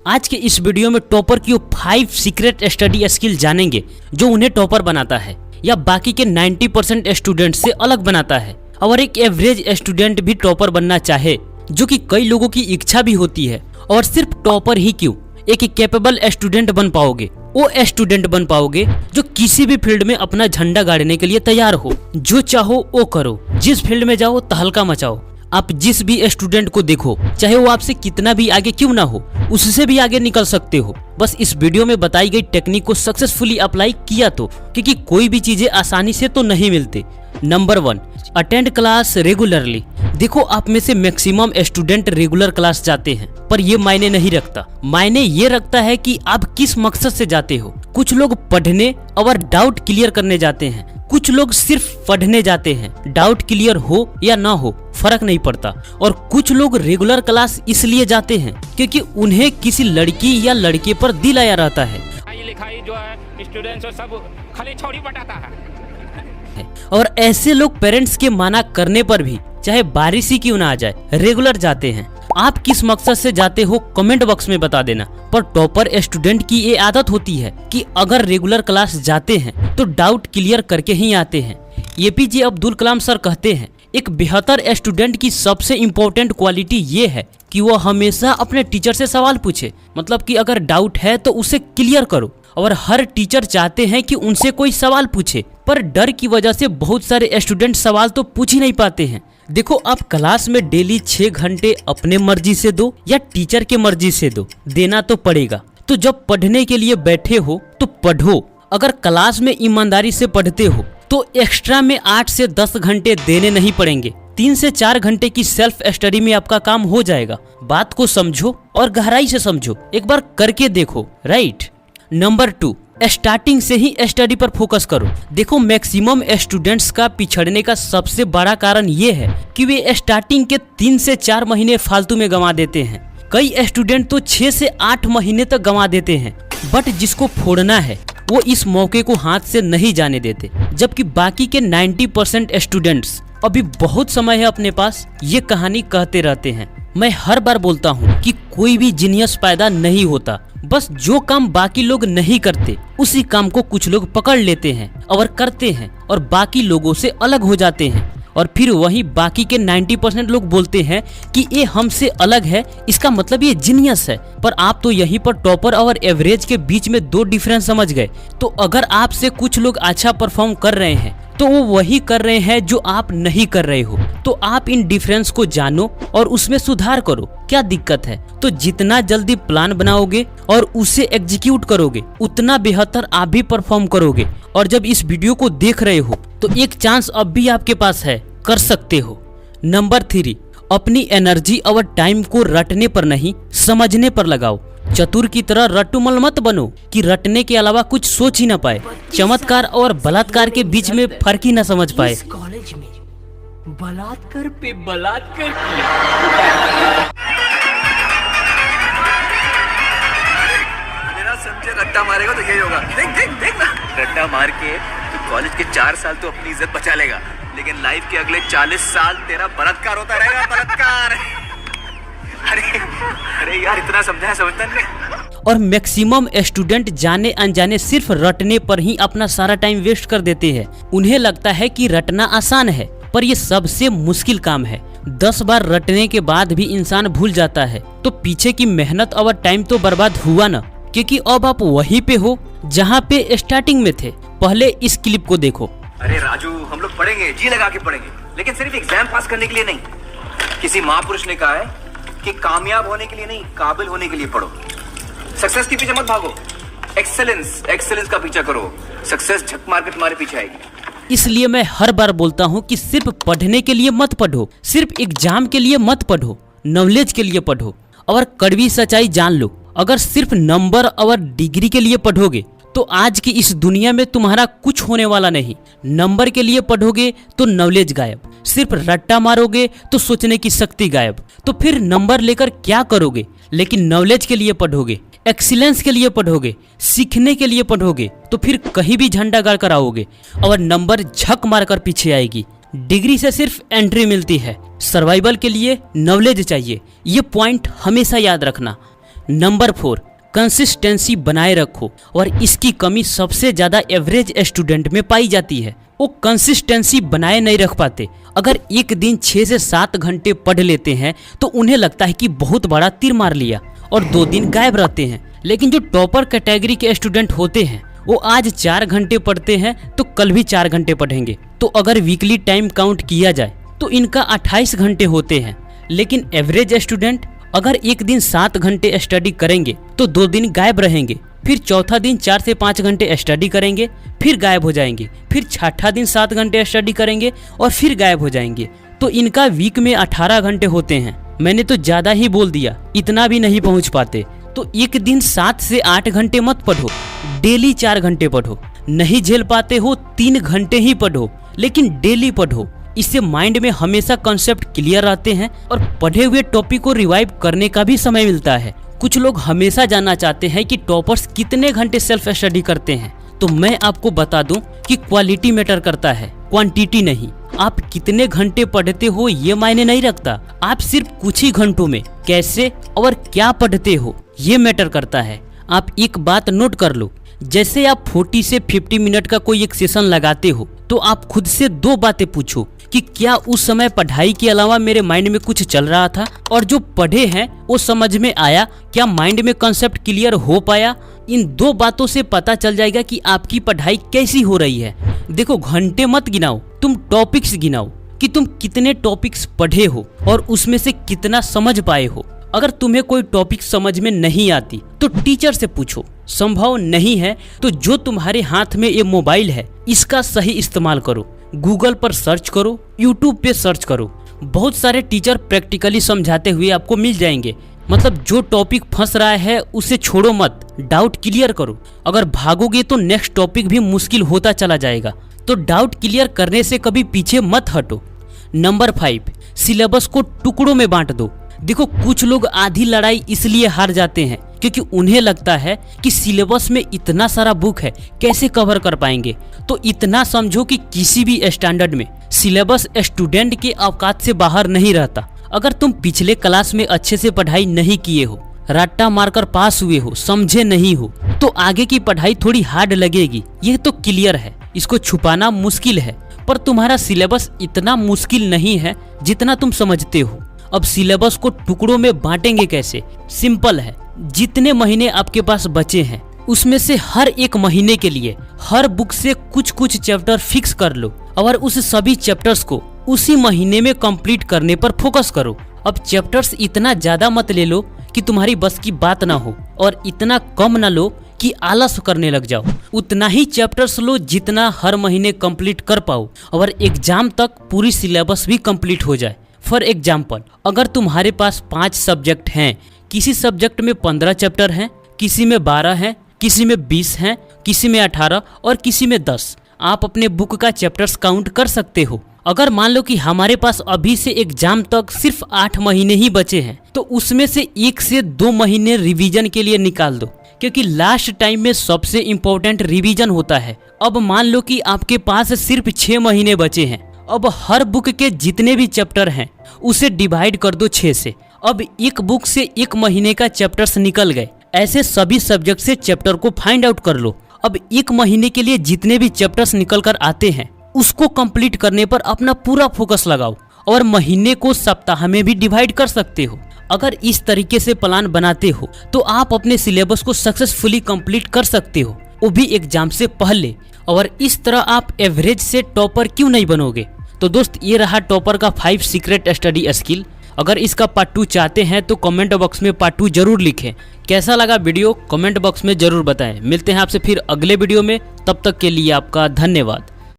आज के इस वीडियो में टॉपर की 5 सीक्रेट स्टडी स्किल जानेंगे जो उन्हें टॉपर बनाता है या बाकी के 90% स्टूडेंट से अलग बनाता है। और एक एवरेज स्टूडेंट भी टॉपर बनना चाहे, जो कि कई लोगों की इच्छा भी होती है। और सिर्फ टॉपर ही क्यों, एक कैपेबल स्टूडेंट बन पाओगे। वो स्टूडेंट बन पाओगे जो किसी भी फील्ड में अपना झंडा गाड़ने के लिए तैयार हो। जो चाहो वो करो, जिस फील्ड में जाओ तहलका मचाओ। आप जिस भी स्टूडेंट को देखो, चाहे वो आपसे कितना भी आगे क्यों ना हो, उससे भी आगे निकल सकते हो। बस इस वीडियो में बताई गई टेक्निक को सक्सेसफुली अप्लाई किया तो, क्योंकि कोई भी चीजें आसानी से तो नहीं मिलती। Number 1, attend class regularly. देखो, आप में से मैक्सिमम स्टूडेंट रेगुलर क्लास जाते हैं, पर ये मायने नहीं रखता। मायने ये रखता है कि आप किस मकसद से जाते हो। कुछ लोग पढ़ने और डाउट क्लियर करने जाते हैं, कुछ लोग सिर्फ पढ़ने जाते हैं, डाउट क्लियर हो या ना हो फर्क नहीं पड़ता। और कुछ लोग रेगुलर क्लास इसलिए जाते हैं क्योंकि उन्हें किसी लड़की या लड़के पर दिल आया रहता है। लिखाई जो है स्टूडेंट्स सब खाली छोड़ी बटाता है। और ऐसे लोग पेरेंट्स के मना करने पर भी, चाहे बारिश ही क्यों ना आ जाए, रेगुलर जाते हैं। आप किस मकसद से जाते हो कमेंट बॉक्स में बता देना। पर टॉपर स्टूडेंट की ये आदत होती है कि अगर रेगुलर क्लास जाते हैं तो डाउट क्लियर करके ही आते हैं। एपीजे अब्दुल कलाम सर कहते हैं, एक बेहतर स्टूडेंट की सबसे इम्पोर्टेंट क्वालिटी ये है कि वो हमेशा अपने टीचर से सवाल पूछे। मतलब कि अगर डाउट है तो उसे क्लियर करो। और हर टीचर चाहते हैं कि उनसे कोई सवाल पूछे, पर डर की वजह से बहुत सारे स्टूडेंट सवाल तो पूछ ही नहीं पाते हैं। देखो, आप क्लास में डेली 6 घंटे अपने मर्जी से दो या टीचर के मर्जी से दो, देना तो पड़ेगा। तो जब पढ़ने के लिए बैठे हो तो पढ़ो। अगर क्लास में ईमानदारी से पढ़ते हो तो एक्स्ट्रा में 8 से 10 घंटे देने नहीं पड़ेंगे। 3 से 4 घंटे की सेल्फ स्टडी में आपका काम हो जाएगा। बात को समझो और गहराई से समझो, एक बार करके देखो, राइट। नंबर 2, स्टार्टिंग से ही स्टडी पर फोकस करो। देखो, मैक्सिमम स्टूडेंट्स का पिछड़ने का सबसे बड़ा कारण ये है कि वे स्टार्टिंग के 3 से 4 महीने फालतू में गंवा देते हैं। कई स्टूडेंट तो 6 से 8 महीने तक गंवा देते हैं। बट जिसको फोड़ना है वो इस मौके को हाथ से नहीं जाने देते, जबकि बाकी के 90% स्टूडेंट्स अभी बहुत समय है अपने पास, ये कहानी कहते रहते हैं। मैं हर बार बोलता हूँ कि कोई भी जीनियस पैदा नहीं होता, बस जो काम बाकी लोग नहीं करते उसी काम को कुछ लोग पकड़ लेते हैं और करते हैं और बाकी लोगों से अलग हो जाते हैं। और फिर वही बाकी के 90% लोग बोलते हैं कि ये हमसे अलग है, इसका मतलब ये जीनियस है। पर आप तो यहीं पर टॉपर और एवरेज के बीच में 2 डिफरेंस समझ गए। तो अगर आपसे कुछ लोग अच्छा परफॉर्म कर रहे हैं तो वो वही कर रहे हैं जो आप नहीं कर रहे हो। तो आप इन डिफरेंस को जानो और उसमें सुधार करो। क्या दिक्कत है? तो जितना जल्दी प्लान बनाओगे और उसे एग्जीक्यूट करोगे, उतना बेहतर आप भी परफॉर्म करोगे। और जब इस वीडियो को देख रहे हो तो एक चांस अब भी आपके पास है, कर सकते हो। नंबर 3, अपनी एनर्जी और टाइम को रटने पर नहीं, समझने पर लगाओ। चतुर की तरह रट्टुमल मत बनो कि रटने के अलावा कुछ सोच ही ना पाए, चमत्कार और बलात्कार के बीच में फर्क ही ना समझ पाए। कॉलेज में बलात्कार पे बलात्कार मेरा समझे रट्टा मारेगा तो यही होगा। देख देख देख ना, रट्टा मार के तो कॉलेज के 4 साल तो अपनी इज्जत बचा लेगा, लेकिन लाइफ के अगले 40 साल तेरा बलात्कार होता रहेगा। बलात्कार। अरे यार, इतना समझा समझता नहीं। और मैक्सिमम स्टूडेंट जाने अनजाने सिर्फ रटने पर ही अपना सारा टाइम वेस्ट कर देते हैं। उन्हें लगता है कि रटना आसान है, पर यह सबसे मुश्किल काम है। 10 बार रटने के बाद भी इंसान भूल जाता है तो पीछे की मेहनत और टाइम तो बर्बाद हुआ ना, क्योंकि अब आप वहीं पे हो जहाँ पे स्टार्टिंग में थे। पहले इस क्लिप को देखो। अरे राजू, हम लोग पढ़ेंगे, जी लगा के पढ़ेंगे, लेकिन सिर्फ एग्जाम पास करने के लिए नहीं। किसी महापुरुष ने कहा है कि कामयाब होने के लिए नहीं, काबिल होने के लिए पढ़ो। सक्सेस के पीछे मत भागो, एक्सेलेंस का पीछा करो। सक्सेस झक मार के तुम्हारे पीछे आएगी। इसलिए मैं हर बार बोलता हूँ कि सिर्फ पढ़ने के लिए मत पढ़ो, सिर्फ एग्जाम के लिए मत पढ़ो, नॉलेज के लिए पढ़ो। और कड़वी सच्चाई जान लो, अगर सिर्फ नंबर और डिग्री के लिए पढ़ोगे तो आज की इस दुनिया में तुम्हारा कुछ होने वाला नहीं। नंबर के लिए पढ़ोगे तो नॉलेज गायब, सिर्फ रट्टा मारोगे तो सोचने की शक्ति गायब। तो फिर नंबर लेकर क्या करोगे? लेकिन नॉलेज के लिए पढ़ोगे, एक्सीलेंस के लिए पढ़ोगे, सीखने के लिए पढ़ोगे, तो फिर कहीं भी झंडा गाड़ कर आओगे और नंबर झक मारकर पीछे आएगी। डिग्री से सिर्फ एंट्री मिलती है, सर्वाइवल के लिए नॉलेज चाहिए। ये पॉइंट हमेशा याद रखना। नंबर 4, कंसिस्टेंसी बनाए रखो। और इसकी कमी सबसे ज्यादा एवरेज स्टूडेंट में पाई जाती है। वो कंसिस्टेंसी बनाए नहीं रख पाते। अगर एक दिन 6 से 7 घंटे पढ़ लेते हैं तो उन्हें लगता है कि बहुत बड़ा तीर मार लिया और 2 दिन गायब रहते हैं। लेकिन जो टॉपर कैटेगरी के स्टूडेंट होते हैं वो आज 4 घंटे पढ़ते हैं तो कल भी 4 घंटे पढ़ेंगे। तो अगर वीकली टाइम काउंट किया जाए तो इनका 28 घंटे होते हैं। लेकिन एवरेज स्टूडेंट अगर एक दिन 7 घंटे स्टडी करेंगे तो 2 दिन गायब रहेंगे, फिर चौथा दिन 4 से 5 घंटे स्टडी करेंगे, फिर गायब हो जाएंगे, फिर छठा दिन 7 घंटे स्टडी करेंगे और फिर गायब हो जाएंगे। तो इनका वीक में 18 घंटे होते हैं। मैंने तो ज्यादा ही बोल दिया, इतना भी नहीं पहुंच पाते। तो एक दिन 7 से 8 घंटे मत पढ़ो, डेली 4 घंटे पढ़ो। नहीं झेल पाते हो 3 घंटे ही पढ़ो, लेकिन डेली पढ़ो। इससे माइंड में हमेशा कॉन्सेप्ट क्लियर रहते हैं और पढ़े हुए टॉपिक को रिवाइव करने का भी समय मिलता है। कुछ लोग हमेशा जानना चाहते हैं कि टॉपर्स कितने घंटे सेल्फ स्टडी करते हैं। तो मैं आपको बता दूं कि क्वालिटी मैटर करता है, क्वांटिटी नहीं। आप कितने घंटे पढ़ते हो ये मायने नहीं रखता, आप सिर्फ कुछ ही घंटों में कैसे और क्या पढ़ते हो ये मैटर करता है। आप एक बात नोट कर लो, जैसे आप 40 से 50 मिनट का कोई एक सेशन लगाते हो तो आप खुद से 2 बातें पूछो कि क्या उस समय पढ़ाई के अलावा मेरे माइंड में कुछ चल रहा था, और जो पढ़े हैं वो समझ में आया, क्या माइंड में कॉन्सेप्ट क्लियर हो पाया। इन 2 बातों से पता चल जाएगा कि आपकी पढ़ाई कैसी हो रही है। देखो, घंटे मत गिनाओ, तुम टॉपिक्स गिनाओ कि तुम कितने टॉपिक्स पढ़े हो और उसमें से कितना समझ पाए हो। अगर तुम्हें कोई टॉपिक समझ में नहीं आती तो टीचर से पूछो, संभव नहीं है तो जो तुम्हारे हाथ में ये मोबाइल है इसका सही इस्तेमाल करो। गूगल पर सर्च करो, यूट्यूब पे सर्च करो, बहुत सारे टीचर प्रैक्टिकली समझाते हुए आपको मिल जाएंगे। मतलब जो टॉपिक फंस रहा है उसे छोड़ो मत, डाउट क्लियर करो। अगर भागोगे तो नेक्स्ट टॉपिक भी मुश्किल होता चला जाएगा। तो डाउट क्लियर करने से कभी पीछे मत हटो। नंबर 5, सिलेबस को टुकड़ों में बांट दो। देखो, कुछ लोग आधी लड़ाई इसलिए हार जाते हैं क्योंकि उन्हें लगता है कि सिलेबस में इतना सारा बुक है, कैसे कवर कर पाएंगे। तो इतना समझो कि किसी भी स्टैंडर्ड में सिलेबस स्टूडेंट के औकात से बाहर नहीं रहता। अगर तुम पिछले क्लास में अच्छे से पढ़ाई नहीं किए हो, रट्टा मारकर पास हुए हो, समझे नहीं हो, तो आगे की पढ़ाई थोड़ी हार्ड लगेगी। यह तो क्लियर है, इसको छुपाना मुश्किल है। पर तुम्हारा सिलेबस इतना मुश्किल नहीं है जितना तुम समझते हो। अब सिलेबस को टुकड़ों में बांटेंगे कैसे? सिंपल है, जितने महीने आपके पास बचे हैं उसमें से हर एक महीने के लिए हर बुक से कुछ कुछ चैप्टर फिक्स कर लो और उस सभी चैप्टर्स को उसी महीने में कंप्लीट करने पर फोकस करो। अब चैप्टर्स इतना ज्यादा मत ले लो कि तुम्हारी बस की बात ना हो और इतना कम ना लो कि आलस करने लग जाओ। उतना ही चैप्टर्स लो जितना हर महीने कंप्लीट कर पाओ और एग्जाम तक पूरी सिलेबस भी कंप्लीट हो जाए। फॉर एग्जाम्पल, अगर तुम्हारे पास 5 सब्जेक्ट हैं, किसी सब्जेक्ट में 15 चैप्टर हैं, किसी में 12 हैं, किसी में 20 हैं, किसी में 18 और किसी में 10, आप अपने बुक का चैप्टर्स काउंट कर सकते हो। अगर मान लो कि हमारे पास अभी से एग्जाम तक सिर्फ 8 महीने ही बचे हैं तो उसमें से 1 से 2 महीने रिवीजन के लिए निकाल दो, क्योंकि लास्ट टाइम में सबसे इम्पोर्टेंट रिवीजन होता है। अब मान लो कि आपके पास सिर्फ 6 महीने बचे हैं। अब हर बुक के जितने भी चैप्टर हैं उसे डिवाइड कर दो 6 से। अब एक बुक से 1 महीने का चैप्टर्स निकल गए। ऐसे सभी सब्जेक्ट से चैप्टर को फाइंड आउट कर लो। अब 1 महीने के लिए जितने भी चैप्टर्स निकल कर आते हैं उसको कंप्लीट करने पर अपना पूरा फोकस लगाओ और महीने को सप्ताह में भी डिवाइड कर सकते हो। अगर इस तरीके से प्लान बनाते हो तो आप अपने सिलेबस को सक्सेसफुली कंप्लीट कर सकते हो, वो भी एग्जाम से पहले। और इस तरह आप एवरेज से टॉपर क्यों नहीं बनोगे। तो दोस्त, ये रहा टॉपर का 5 सीक्रेट स्टडी स्किल। अगर इसका पार्ट 2 चाहते हैं तो कमेंट बॉक्स में पार्ट 2 जरूर लिखें। कैसा लगा वीडियो कमेंट बॉक्स में जरूर बताएं। मिलते हैं आपसे फिर अगले वीडियो में, तब तक के लिए आपका धन्यवाद।